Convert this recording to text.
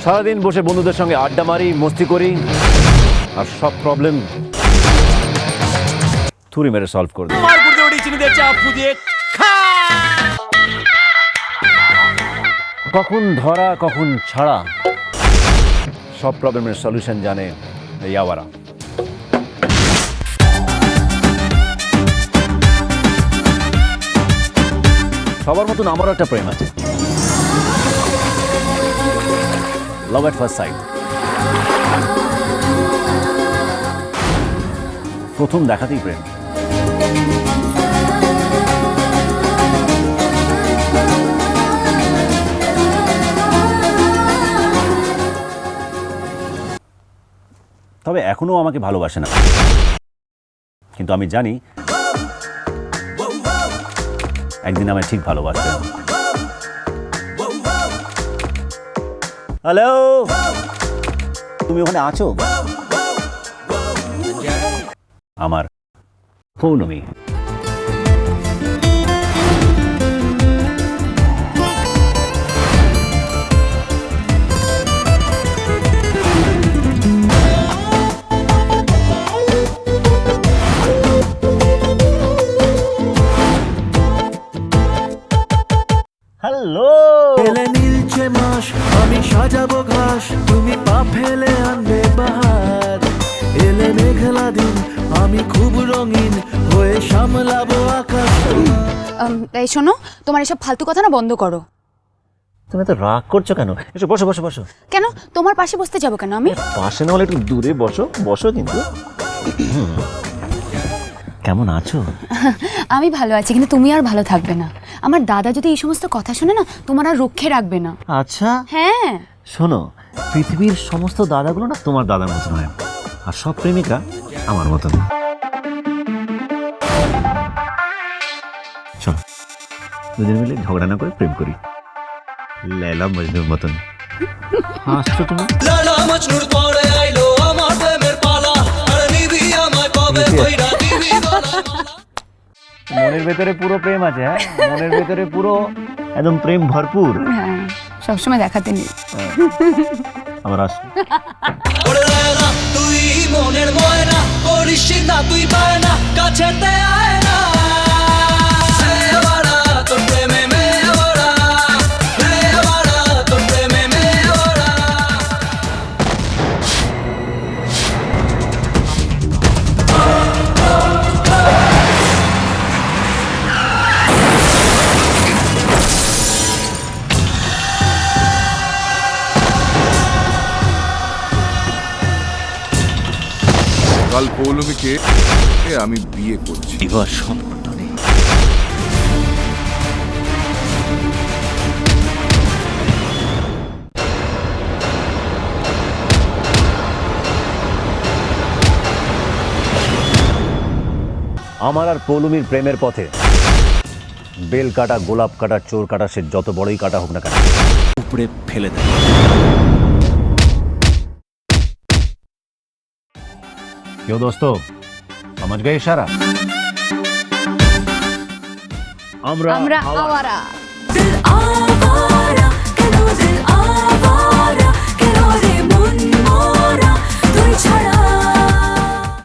সারাদিন বসে বন্ধুদের সঙ্গে আড্ডা মারি, মস্তি করি, আর সব প্রবলেম থুরি মেরে সলভ করে দিই। কখন ধরা কখন ছাড়া সব প্রবলেমের সলিউশন জানে এই আওয়ারা। সবার মতন আমারও একটা প্রেম আছে, লাভ এট ফার্স্ট সাইট। প্রথম দেখাতেই প্রেম। তবে এখনো আমাকে ভালোবাসে না, কিন্তু আমি জানি একদিন আমায় ঠিক ভালোবাসবে। হ্যালো, তুমি ওখানে আছো? আমার পৌর্ণমি। হ্যালো, এলে নীলচে মাস, আমি সাজাবো ঘাস, তুমি পা ফেলে আনবে বাহার। এলে মেঘলা দিন, আমি খুব রঙিন হয়ে সামলাবো আকাশ। এই শোনো, তোমার এসব ফালতু কথা না বন্ধ করো। তুমি তো রাগ করছো কেন? এসো বসো বসো বসো। কেন তোমার পাশে বসতে যাবো কেন আমি? পাশে না হলে একটু দূরে বসো, বসো কিন্তু। কেমন আছো? আমি ভালো আছি, কিন্তু তুমি আর ভালো থাকবে না। আমার দাদা যদি এই সমস্ত কথা শুনে না, তোমার আর রক্ষে রাখবে না। আচ্ছা হ্যাঁ, শোনো, পৃথিবীর সমস্ত দাদাগুলো না তোমার দাদার মতন হয়, আর সব প্রেমিকা আমার মতন। চলো দুজন মিলে ঝগড়া না করে প্রেম করি, লেলা মজনুর মতন। হাসছো তুমি? লালা মজনুর পরে আইলো আমার প্রেমের পালা, আর নিবি আমায় কবে কইরা দিবি গলা। মনের ভেতরে পুরো প্রেম আছে, হ্যাঁ, মনের ভেতরে পুরো একদম প্রেম ভরপুর। হ্যাঁ, সবসময় দেখাতে নেই। আমার আস ওরে লালা, তুই মনের ময়না, করিস না তুই বায়না, কাছেতে আয় না। মেওয়ারা, তোর প্রেমে মেওয়ারা, মেওয়ারা, তোর প্রেমে মেওয়ারা। কাল পৌলমীকে আমি বিয়ে করছি। এবার সম্পূর্ণ নেই। আমার আর পৌলমীর প্রেমের পথে বেল কাটা, গোলাপ কাটা, চোর কাটা, সে যত বড়ই কাটা হোক না কেন, উপরে ফেলে দেয়। क्यों दोस्तों, समझ गए इशारा? আমরা আওয়ারা। दिल आवारा, करो दिल आवारा।